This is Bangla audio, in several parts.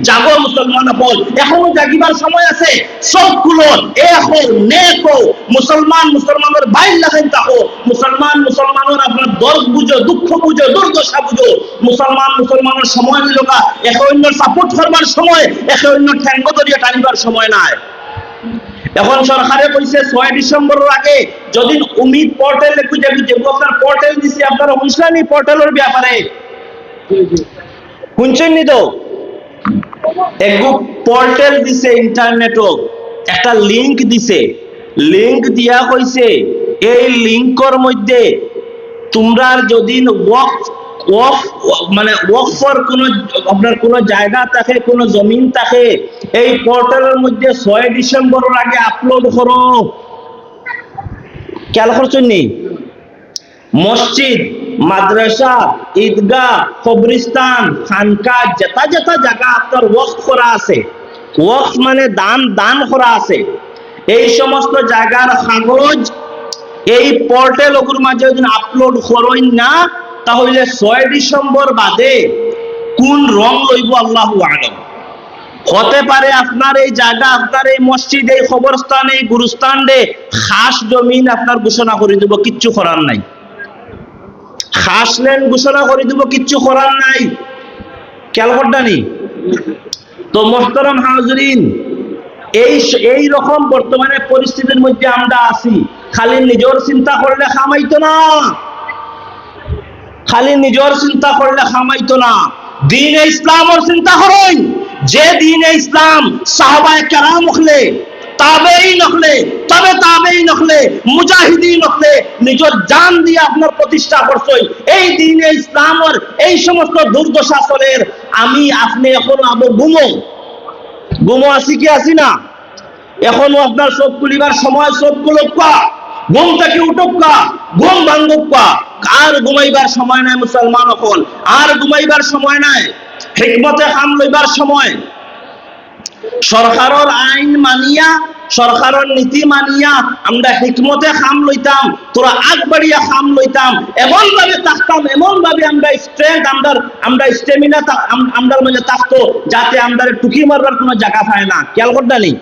জাগো মুসলমান হল, এখনো জাগিবার সময় আছে। সবগুলো এখন নেকো মুসলমানের বাইর লাগাই থাকো, মুসলমানের আপনার দর্দ বুঝো, দুঃখ বুঝো, দুর্দশা বুঝো। মুসলমানের সময় হইল না একে অন্য সাপোর্ট করবার সময়, একে অন্য ঠ্যাঙ্গ ধরিয়া টানিবার সময় নাই। এখন সরকারে কইছে 6 ডিসেম্বরের আগে যদি উমিদ পোর্টাল খুঁজে আপনার পোর্টাল দিছি, আপনারা বুঝলেন এই পোর্টালের ব্যাপারে শুনছেন নি? তো একটু পোর্টাল দিছে, ইন্টারনেটও একটা লিংক দিছে, লিংক দিয়া কইছে এই লিংকর মধ্যে তোমরা যদি ওয়াকফ ফর কোনো আপনার কোনো জায়গা থাকে, কোনো জমিন থাকে, এই পোর্টালের মধ্যে 6 ডিসেম্বরের আগে আপলোড করো। খেয়াল করছেন নি? মসজিদ, মাদ্রাসা, ঈদগাহ, কবরস্থান, খানকা, যেটা যেটা জায়গা আপনার ওয়াকফ করা আছে, ওয়াকফ মানে দান করা আছে, এই সমস্ত জায়গার কাগজ এই পোর্টাল ওগুর মাঝে যদি আপলোড করেন না, তাহলে 6 ডিসেম্বর বাদে কোন রং লইব আল্লাহু আলাম। হতে পারে আপনার এই জায়গা, আপনার এই মসজিদ, এই কবরস্থান, এই গুরুস্থান রে খাস জমিন আপনার ঘোষণা করে দেব, কিচ্ছু করার নাই। খাস ল্যান্ড ঘোষণা করে দেব, কিচ্ছু করার নাই। খেয়াল করডানি? তো মোহতারাম হাজরিন, এই রকম বর্তমানে পরিস্থিতির মধ্যে আমরা আছি। খালি নিজের চিন্তা করলে খামাইতো না, খালি নিজের চিন্তা করলে খামাইতো না, দ্বীন ইসলামের চিন্তা করেন। যে দ্বীন ইসলাম সাহাবায়ে কেরাম হলে, তাবেঈন হলে, তাবেঈন হলে, মুজাহিদিন হলে নিজের জান দিয়ে আপনার প্রতিষ্ঠা করছেন, এই দ্বীন ইসলামের এই সমস্ত দুর্দশা চলের আমি আপনি এখনো আবু গুমো আছি কি আছি না? এখনো আপনার চোখ খুলিবার সময়, চোখ খুলুকা, ঘুম থেকে উঠুকা, ঘুম ভাঙ্গুকা। আর ঘুমাইবার সময় নাই মুসলমান হল, আর ঘুমাইবার সময় নাই, হিকমতে কাম লইবার সময়। সরকারের আইন মানিয়া, সরকারের নীতি মানিয়া আমরা হিকমতে কাম লইতাম, তোরা আগ বাড়িয়া কাম লইতাম, এমন ভাবে থাকতাম, এমন ভাবে আমরা স্ট্রেংথ, আমরা স্টেমিনা আমরার মধ্যে থাকতো, যাতে আমরা টুকি মারবার কোনো জায়গা পায় না। খেয়াল করডানি?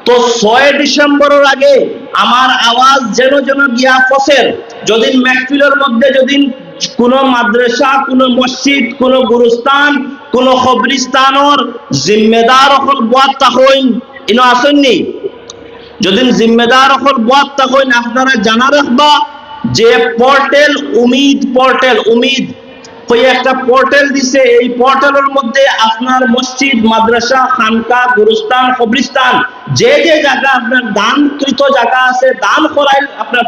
তো 6 ডিসেম্বরের আগে আমার আওয়াজ যেন গিয়া ফসের। যদি মেহফিলের মধ্যে যদি কোন মাদ্রাসা, কোন মসজিদ, কোন গুরুস্থান, কোন কবরস্থানের জিম্মেদার হল বাদ তাকইন, ইনো আসেননি? যদি জিম্মেদার হল বাদ তাকইন, আপনারা জানা রাখবা যে পোর্টাল উমিদ, পোর্টাল উমিদ কই একটা পোর্টাল দিছে। এই পোর্টালের মধ্যে আপনার মসজিদ, মাদ্রাসা, খানকা, গুরুস্থান, কবরস্থান, যে যে জায়গা আপনার দানকৃত জায়গা আছে,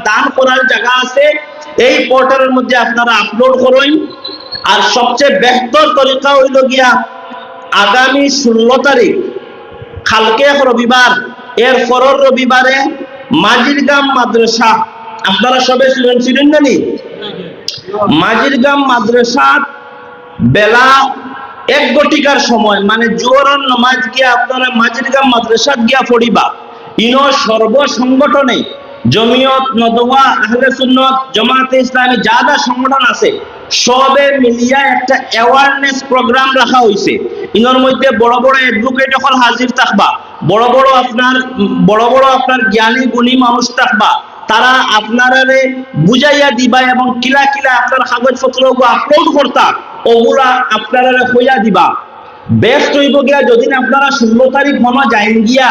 দান করার জায়গা আছে, এই পোর্টালের মধ্যে আপনারা আপলোড করেন। আর সবচেয়ে বেহতর তরিকা হইল গিয়া আগামী 16 তারিখ কালকে রবিবার, এর পরের রবিবারে মাজিরগাম মাদ্রাসা, আপনারা সবে ছিলেন না নি? মাজিরগাম মাদ্রাসা বেলা 1 ঘটিকার সময়, মানে জোহরের নামাজ গিয়া আপনারা মাজিরগাম মাদ্রাসা গিয়া পড়িবা। ইনো সর্ব সংগঠনে জমিয়ত, নদওয়া, আহলে সুন্নাত, জামাতে ইসলামী যা যা সংগঠন আছে সবে মিলিয়া একটা অ্যাওয়ারনেস প্রোগ্রাম রাখা হয়েছে। ইনোর মধ্যে বড় বড় অ্যাডভোকেট হল হাজির থাকবা, বড় বড় আপনার জ্ঞানী গুণী মানুষ থাকবা। তারা আপনারা বুঝাইয়া দিবা এবং কিলা আপনার কাগজপত্র আপলোড করতা, ওগুলা আপনারা হইয়া দিবা। বেস্ট হইব গিয়া যদি আপনারা 16 তারিখ মনে যাইন গিয়া,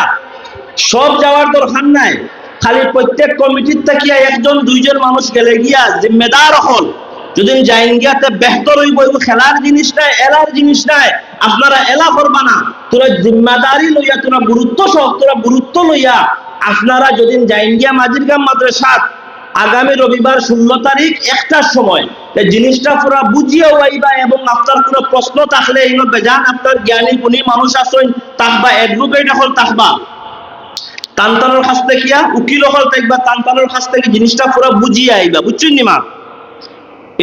সব যাওয়ার দরকার নাই, খালি প্রত্যেক কমিটির থাকিয়া 1জন 2জন মানুষ গেলে গিয়া জিম্মেদার হল যদি যাইন গিয়া, তে বেহতর হইব। খেলার জিনিস নাই, এলার জিনিস নাই, আপনারা এলা করবা না, তোরা জিম্মেদারি লইয়া, তোরা গুরুত্ব লইয়া আপনারা যদি যাইন গিয়া মাজিরগাম মাদ্রাসা আগামী রবিবার 16 তারিখ 1টার সময়, জিনিসটা পুরা বুঝিয়ে আইবা। এবং আপনার কোনো প্রশ্ন থাকলে এইগুলো বেজান আপনার জ্ঞানী গুণী মানুষ আছেন থাকবা, অ্যাডভোকেট হল থাকবা, তান্তানোর কাছ থেকে উকিল হল থাকবা, তান্তানোর কাছ থেকে জিনিসটা পুরা বুঝিয়ে আইবা। বুঝছেন নি মা?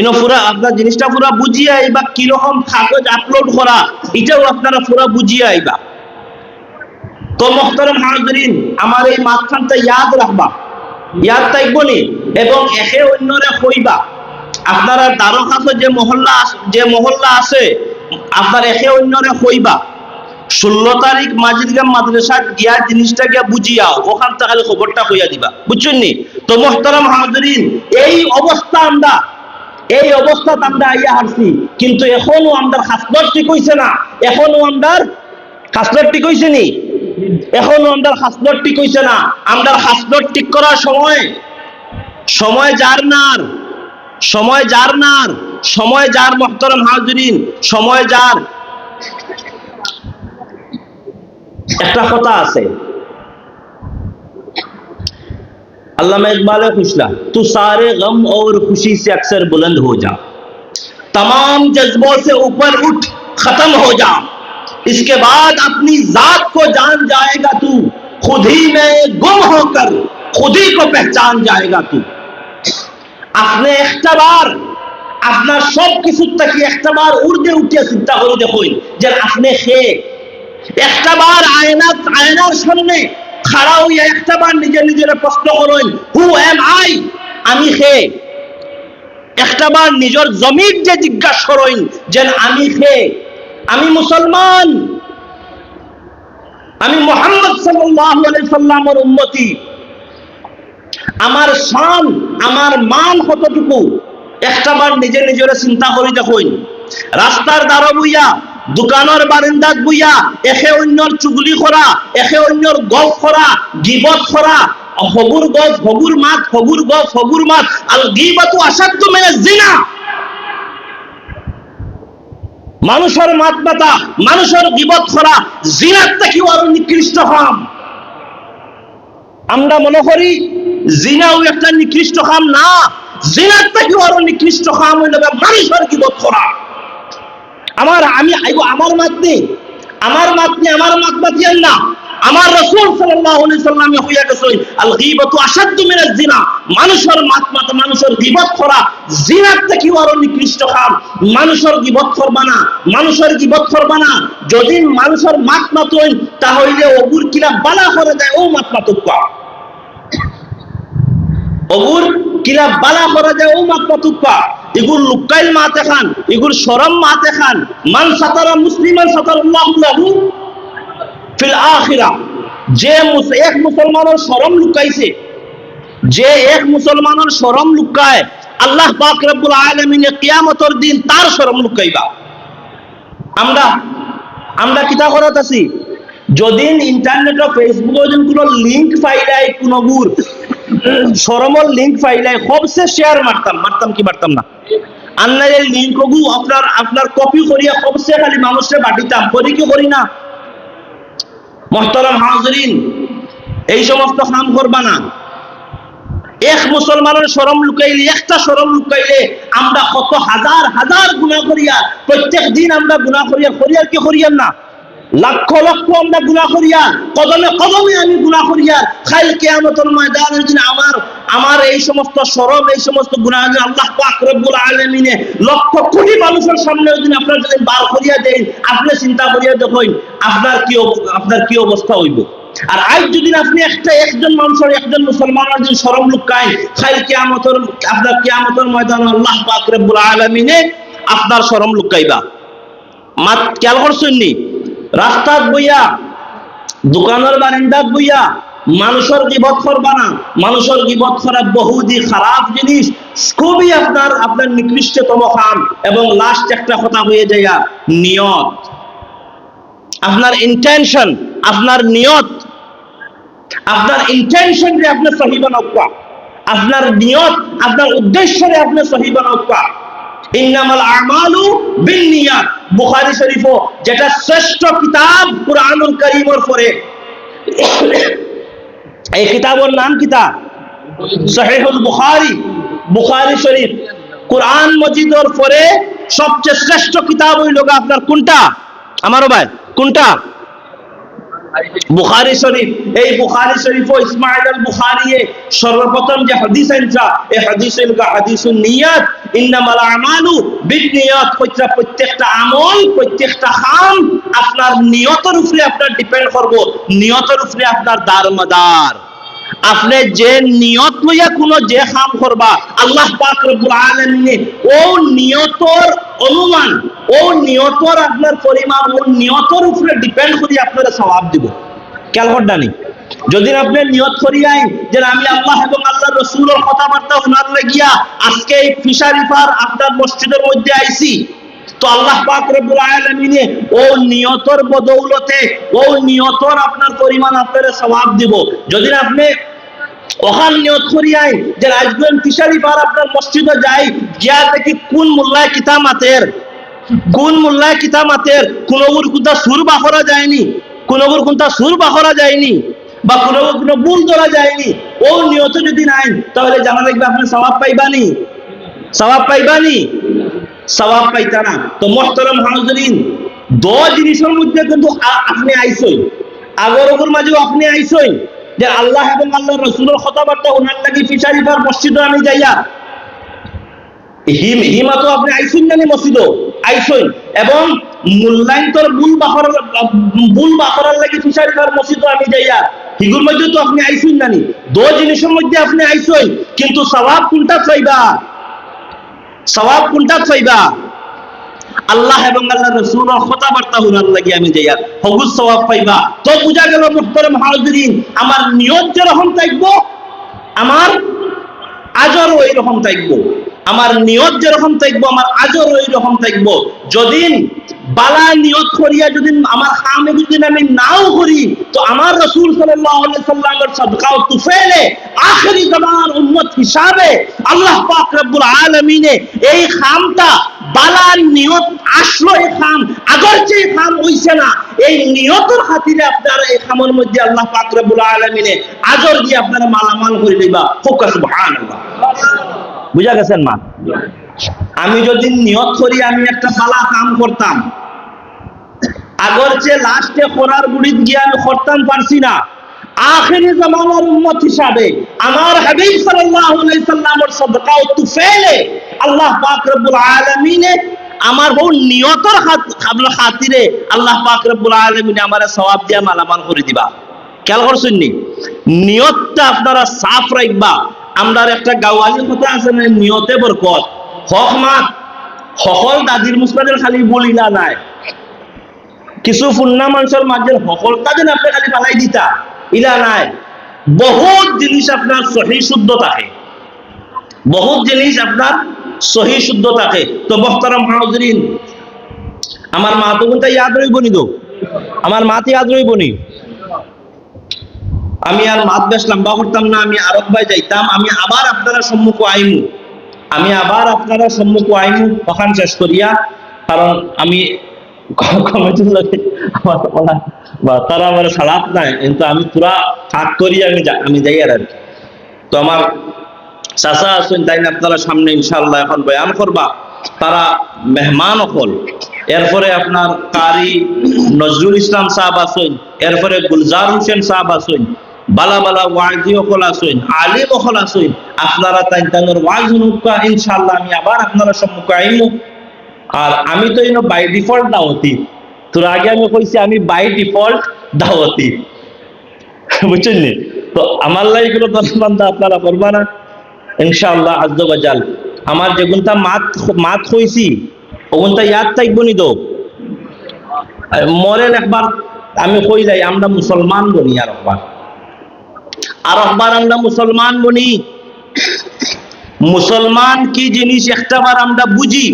ইনো পুরা আপনার জিনিসটা পুরা বুঝিয়ে আইবা, কিরকম কাগজ আপলোড করা এটাও আপনারা পুরা বুঝিয়ে আইবা। তো মোহতারাম হাজরিন, আমার এই মাঝখানটা ইয়াদ রাখবা, ইয়াদ থাকবো নি, এবং একে অন্যরে কইবা। আপনারা দ্বারক আছে যে মহল্লা আছে, আপনার একে অন্যরে কইবা 16 তারিখ মাজিদগাম মাদ্রাসা গিয়া জিনিসটাকে বুঝিয়াও, ওখান থেকে খালি খবরটা কইয়া দিবা, বুঝছেন নি? তো মুহতারাম হাজিরিন, এই অবস্থা আমরা আইয়া হারছি, কিন্তু এখনো আমরা খাসলত ঠিক হইছে না। এখনো আমরা খাসলত ঠিক হইছে নি? এখনো আমরা খাসলত ঠিক হইছে না। আমরা খাসলত ঠিক করার সময় যার মুহতারাম হাজিরিন, সময় যার। একটা কথা আছে, अल्लामा इकबाल खुशला, तू सारे गम और खुशी से अक्सर बुलंद हो जा, तमाम जज्बों से ऊपर उठ खत्म हो जा, इसके बाद अपनी जात को जान जाएगा तू, खुद ही में गुम होकर खुद ही को पहचान जाएगा तू। আপনি একটাবার আপনার সব কিছুর থেকে একটাবার ঊর্ধ্বে উঠিয়ে চিন্তা করে দেখুন যে আপনি কে। একটাবার আয়নার সামনে খাড়া হইয়া একটাবার নিজের প্রশ্ন করুন, হু এম আই, আমি কে। একটাবার নিজের জমির যে জিজ্ঞাসা করুন যে আমি কে, আমি মুসলমান, আমি মুহাম্মদ সাল্লাল্লাহু আলাইহি সাল্লামের উম্মতি, আমার শান আমার মান কতটুকু, একটাবার নিজের চিন্তা করে দেখুন। রাস্তার দ্বারা বইয়া, দোকানের বারান্দাত বইয়া একে অন্যর চুগলি করা, একে অন্যর গপ করা, গিবত করা, হগুর গপ হগুর মাত, হগুর গপ হগুর মাত, আল গীবাতু আসাদ্দু মিনাজ জিনা। মানুষের মাত মাতা, মানুষের গিবত করা জিনার থেকে আরো নিকৃষ্ট কাম। আমরা মনে করি জিনাও একটা নিকৃষ্ট কাম, না, জিনার থেকে আরো নিকৃষ্ট কাম হইল মানুষের গিবত করা। আমার মাত মাতিয়ান না। আমার রাসূল সাল্লাল্লাহু আলাইহি সাল্লাম হইয়া গেছেন আল গীবাতু আসাদ্দু মিনাজ জিনা, মানুষের মাত মাতা, মানুষের গীবত করা জিনার থেকে আরো নিকৃষ্ট কাম। মানুষের গীবত করবা না। যদি মানুষের মাত মাতইন তাহলে ওগুর কিলা বালা করে দেয়, ও মাত মাতুকা ওগুর কিলা বালা করে দেয়, ও মাত মাতুকা। এগুর লুকাইল মাতে খান, এগুর শরম মাতে খান। মান সাতারা মুসলিমান সাতারাল্লাহু লাহু ফিল আখিরা। যে এক মুসলমানের শরম লুকাইছে, যে এক মুসলমানের শরম লুকায়, আল্লাহ পাক রব্বুল আলামিনে কিয়ামতের দিন তার শরম লুকাইবা। আমরা কিতা করত আছি, যদি ইন্টারনেট ও ফেসবুকে যদি কোনো লিংক পাইলাই, কোন গুর শরমর লিংক পাইলাই, সবসে শেয়ার মারতাম না। আন্নার লিংক গু আপনার কপি করিয়া সবসে খালি মানুষের বাটিতাম, করি না। মুহতারাম হাজিরিন, এই সমস্ত কাম করবা না। এক মুসলমানের শরম লুকাইলে, একটা শরম লুকাইলে আমরা কত হাজার গুনাহ করিয়া, প্রত্যেক দিন আমরা গুনাহ করিয়া কি করিয়াম না, লক্ষ আমরা গুনাহ করিয়া, কদমে আমি গুনাহ করিয়া, কাল কিয়ামতের ময়দানে দিন আমার এই সমস্ত শরম, এই সমস্ত গুনাহ আল্লাহ পাক রব্বুল আলামিনে লক্ষ কোটি মানুষের সামনে দিন আপনার যদি বার করিয়া দেন, আপনি চিন্তা করিয়া দেখুন আপনার কি অবস্থা হইব। আর আজ যদি আপনি একজন মানুষের, একজন মুসলমানের যদি শরম লুকায়, কাল কিয়ামতের ময়দানে আল্লাহ পাক রব্বুল আলামিনে আপনার শরম লুকাইবা। মাত খেয়াল করছেন নি? রাস্তাত বইয়া, দোকানের বারান্দাত বইয়া মানুষের গীবত করবা না। মানুষের গীবত করা বহুতই খারাপ জিনিস, খুবই আপনার নিকৃষ্টতম কাম। এবং লাস্ট একটা কথা হয়ে যায়, নিয়ত, আপনার ইন্টেনশন, আপনার নিয়ত, আপনার ইন্টেনশন রে আপনি সহি বানাওয়া, আপনার নিয়ত, আপনার উদ্দেশ্য রে আপনি সহি বানাওয়া। ইন্নামাল আমালু বিন্নিয়াত, বুখারী শরীফ, যেটা শ্রেষ্ঠ কিতাব কুরআনুল কারীমের পরে। এই কিতাবের নাম কিতাব সহিহুল বুখারী শরীফ। কুরআন মজিদের পরে সবচেয়ে শ্রেষ্ঠ কিতাব হইল আপনার কোনটা আমারও ভাই, কোনটা? বুখারী শরীফ। এই বুখারী শরীফ ইসমাঈল আল বুখারী সর্বপ্রথম যে হাদিস আনছা, এই হাদিসের হাদিসুন নিয়াত, ইন্নামাল আমালু বিন্নিয়াত। প্রত্যেকটা আমল, প্রত্যেকটা কাম আপনার নিয়তের উপরে আপনার ডিপেন্ড করব, নিয়তের উপরে আপনার দারমদার। আপনি যে নিয়ত লইয়া কোন যে কাম করবা, আল্লাহ পাক রব্বুল আলামিন ও নিয়তর অনুমান, ও নিয়তর আপনার পরিমাণ, ও নিয়তর উপরে ডিপেন্ড করি আপনারা সওয়াব দিব। খেয়াল করডানি, যদি আপনি নিয়ত করিয়াই যে আমি আল্লাহ এবং আল্লাহর রাসূলের কথাবার্তা শোনার লাগিয়া আজকে এই ফিশারি পার আপনার মসজিদের মধ্যে আইছি, তো আল্লাহ পাক রব্বুল আলামিনে ও নিয়তর বদৌলতে, ও নিয়তর আপনার পরিমাণ আপনারা সওয়াব দিব। যদি আপনি ওখান নিয়ত করিয়াই যে আজকের ফিশারি পার আপনার মসজিদে যাই, গিয়া দেখি কোন মোল্লায় কিতামাতের, কোন মোল্লায় কিতামাতের কোনগুর কোনটা সুর বাখরা যায়নি, কোনগুর কোনটা সুর বাখরা যায়নি, বা কোনো ভুল ধরা যায়নি, ও নিয়ত যদি নাই, তাহলে জানা লাগবে আপনি সওয়াব পাইবানি, সওয়াব পাইবানি, সওয়াব পাইতা না। তো মুহতারাম হাজিরিন, দো জিনিসের মধ্যে কিন্তু আপনি আইসই, আগরগুর মাঝেও আপনি আইসই যে আল্লাহ এবং আল্লাহর রাসূলের কথাবার্তা ওনার লাগি ফিশারি পার মসজিদে আমি যাইয়া হিমা তো আপনি আইসুন না মসজিদও আইসুন, এবং মূল্যায়ন্তর ভুল বাখরার লাগি ফিশারি পার মসজিদও আমি যাইয়া হিগুর মধ্যে তো আপনি আইসুন না, দো জিনিসের মধ্যে আপনি আইসুন, কিন্তু সওয়াব কোনটা চাইবা, সওয়াব কোনটা চাইবা? আল্লাহ এবং আল্লাহর রাসূলের কথাবার্তা শোনার লাগি আমি যাইয়া হগুস সওয়াব পাইবা। তো বুঝা গেল মুহতারাম হাজিরিন, আমার নিয়ত যেরকম থাকবো আমার আজরও এইরকম থাকবো, আমার নিয়ত যেরকম থাকবো আমার আজরও এইরকম থাকবো। যদি বালা নিয়ত করিয়া যদি আমার কামে যদি আমি নাও করি, তো আমার রাসূল সাল্লাল্লাহু আলাইহি সাল্লামের সাদকা ও তুফাইলে আখেরি জামানার উম্মত হিসাবে আল্লাহ পাক রব্বুল আলামিনে এই খামটা বালা নিয়ত আসলো, এই খাম আগরচে এই খাম হইছে না, এই নিয়তের খাতিরে আপনারা এই খামের মধ্যে আল্লাহ পাক রব্বুল আলামিনে আজর দিয়ে আপনারা মালামাল করে দিবা। সুবহানাল্লাহ, বুঝা গেছেন মা? আমি যদি নিয়ত করি আমি একটা বালা কাম করতাম, আগরচে লাস্টে করার গুড়িত গিয়ে আমি করতাম পারছি না, আখেরি জামানার উম্মত হিসাবে আমার হাবিব সাল্লাল্লাহু আলাইহি সাল্লামের সাদকা ও তুফাইলে আল্লাহ পাক রব্বুল আলামিনে আমার বহু নিয়তের খাতিরে আল্লাহ পাক রব্বুল আলামিনে আমারে সওয়াব দিয়া মালামাল করে দিবা। খেয়াল করছেন নি? নিয়তটা আপনারা সাফ রাখবা। আমরার একটা গাওয়ালি কথা আছে না, নিয়তে বরকত। হক মাত সকল দাদির মুসলাদের খালি বলিলা নাই, কিছু ফুন্না মানুষের মাঝে সকলটা যেন আপনি খালি পালাই দিতা ইলা নাই। বহুত জিনিস আপনার সহি শুদ্ধ থাকে, বহুত জিনিস আপনার সহি শুদ্ধ থাকে। তো মুহতারাম হাজিরিন, আমার মা তো কোনটা ইয়াদ রইব নি, তো আমার মাতে ইয়াদ রইব নি। আমি আর মাত বেশ লম্বা করতাম না, আমি আরব ভাই যাইতাম, আমি আবার আপনারা সম্মুখ আইমু, আমি আবার আপনারা সম্মুখ আইমু ওখান শেষ করিয়া, কারণ আমি কমিটির লোকে আমার বা তারা আমার সালাত নাই, কিন্তু আমি পুরা কাজ করি আমি যাই আর কি। তো আমার চাচা আছেন, তাই না আপনারা সামনে ইনশাআল্লাহ এখন বয়ান করবা, তারা মেহমান হল। এরপরে আপনার কারি নজরুল ইসলাম সাহেব আছেন, এরপরে গুলজার হোসেন সাহেব আছেন, বালা বালা ওয়াজি হল আছেন, আলিম হল আছেন। আপনারা তাই তাদের ওয়াজ নুকা ইনশাআল্লাহ আমি আবার আপনারা সম্মুখে আইমু। আর আমি তো বাই ডিফল্ট দাওয়াতি, তোর আগে আমি কইছি আমি বাই ডিফল্ট দাওয়াতি, বুঝছেন? তো আমার লাইগুলো দশবান্ধা আপনারা করবা না ইনশাআল্লাহ আজ্জা ওয়াজাল। আমার যেগুনটা মাত হইছি ওগুনটা ইয়াদ থাকবো নি। তো মরেন একবার আমি কই যাই, আমরা মুসলমান বনি, আর একবার আমরা মুসলমান বনি। মুসলমান কি জিনিস একটাবার আমরা বুঝি,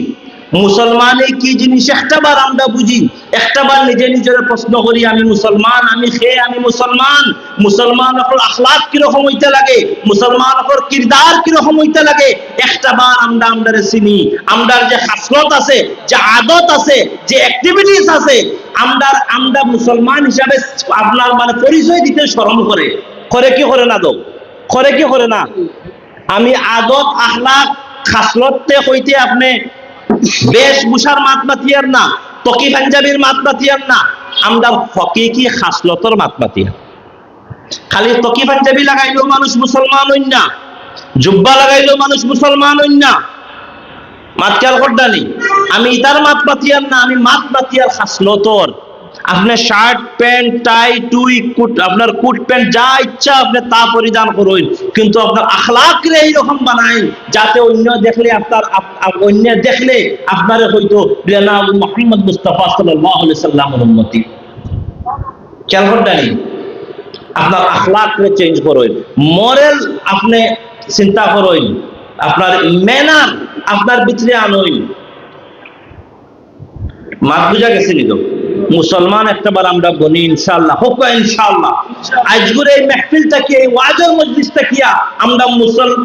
মুসলমানে কি জিনিস একটাবার আমরা বুঝি, একটাবার নিজে নিজের প্রশ্ন করি আমি মুসলমান, আমি খেয়ে আমি মুসলমান। মুসলমান আখলাক কিরকম হইতে লাগে, মুসলমান কিরদার কিরকম হইতে লাগে, একটাবার আমরা আমরারে চিনি। আমরার যে খাসলত আছে, যে আদত আছে, যে অ্যাক্টিভিটিস আছে, আমরা মুসলমান হিসাবে আপনার মানে পরিচয় দিতে শরম করে কি করে না? তো করে কি করে না? আমি আদত আখলাক খাসলতে হইতে আপনি বেশভূষার মাত মাতিয়ার না, তকি পাঞ্জাবির মাত মাতিয়ার না, আমরা হকিকি খাসলতর মাত মাতিয়া। খালি তকি পাঞ্জাবি লাগাইলেও মানুষ মুসলমান হইন না, জুব্বা লাগাইলেও মানুষ মুসলমান হইন না। মাত খেয়াল করদানি, আমি ইতার মাত মাতিয়ার না, আমি মাত মাতিয়ার খাসলতর। আপনি শার্ট প্যান্ট টাই টুই কোট আপনার কোট প্যান্ট যা ইচ্ছা আপনি তা পরিধান করুন, কিন্তু আপনার আখলাকরে এইরকম বানাই যাতে অন্য দেখলে অন্য দেখলে আপনারে হয়তো জনাব মুহাম্মদ মুস্তাফা সাল্লাল্লাহু আলাইহি সাল্লামের উম্মতি। খেয়াল করতেন আপনার আখলাকরে চেঞ্জ করুন, মরাল আপনি চিন্তা করুন, আপনার ম্যানার আপনার ভিতরে আনুন। মাত বুঝা গেছে নি তো? মুসলমান একটাবার আমরা বলি ইনশাআল্লাহ, হোক ইনশাআল্লাহ। আজকের এই মাহফিলটা কি, এই ওয়াজের মজলিসটা কি আমরা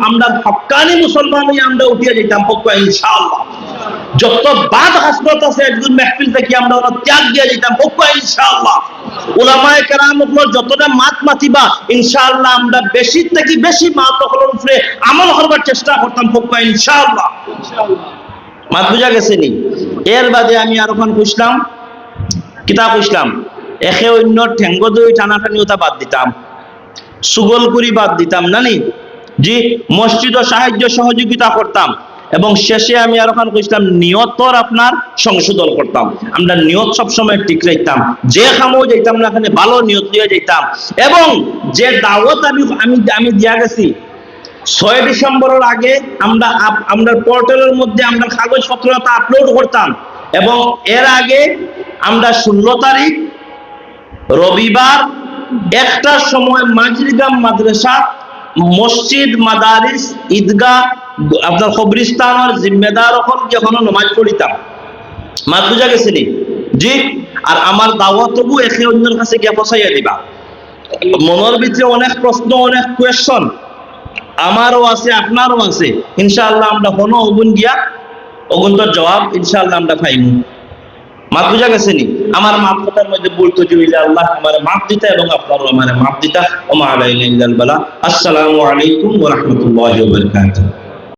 আমরা হক্কানি মুসলমান হয়ে আমরা উঠিয়ে যেতাম, হোক ইনশাআল্লাহ। যত বাদ হাসরত আছে আজকের মাহফিলটা কি আমরা ওরা ত্যাগ দিয়ে যেতাম, হোক ইনশাআল্লাহ। উলামায়ে কেরাম যতটা মাত মাতিবা ইনশাআল্লাহ আমরা বেশি থেকে বেশি মাত হলোর উপরে আমল করবার চেষ্টা করতাম, হোক ইনশাআল্লাহ। মাত বুঝা গেছে নি? এর বাদে আমি আর ওখান খুঁজলাম কিতাব খুঁজলাম, একে অন্য ঠেঙ্গ দই টানাটানি ওটা বাদ দিতাম, সুগলকুরি বাদ দিতাম নানি জি, মসজিদ ও সাহায্য সহযোগিতা করতাম, এবং শেষে আমি আর ওখান খুঁজলাম নিয়তর আপনার সংশোধন করতাম। আমরা নিয়ত সবসময় ঠিক রাখতাম, যে খামও যাইতাম না এখানে ভালো নিয়ত দিয়ে যাইতাম। এবং যে দাওয়াত আমি দিয়া গেছি 6 ডিসেম্বরের আগে আমরা পোর্টালের মধ্যে আমরা কাগজপত্রটা আপলোড করতাম, এবং এর আগে আমরা 16 তারিখ রবিবার 1টার সময় মাঝরিগ্রাম মাদ্রাসা, মসজিদ, মাদারিস, ঈদগাহ, আপনার কবরস্থানের জিম্মেদার হল যখন নামাজ পড়িতাম। মাত বুঝা গেছে নি জি? আর আমার দাওয়াত তবু একে অন্যের কাছে গিয়ে পৌঁছাইয়া দিবা। মনের ভিতরে অনেক প্রশ্ন, অনেক কোয়েশ্চন আমারও আছে, আপনারও আছে, ইনশাআল্লাহ আমরা কোনো অগুন গিয়া অগুন্তর জবাব ইনশাআল্লাহ আমরা পাইমু। মাপ বুঝা গেছে নি? আমার মাপ কথার মধ্যে বলতে জুইলে আল্লাহ আমার মাপ দিতা এবং আপনারও আমার মাপ দিতা। ওয়া মা আলাইনা ইল্লাল বালা। আসসালামু আলাইকুম ওয়া রাহমাতুল্লাহি ওয়া বারাকাতুহু।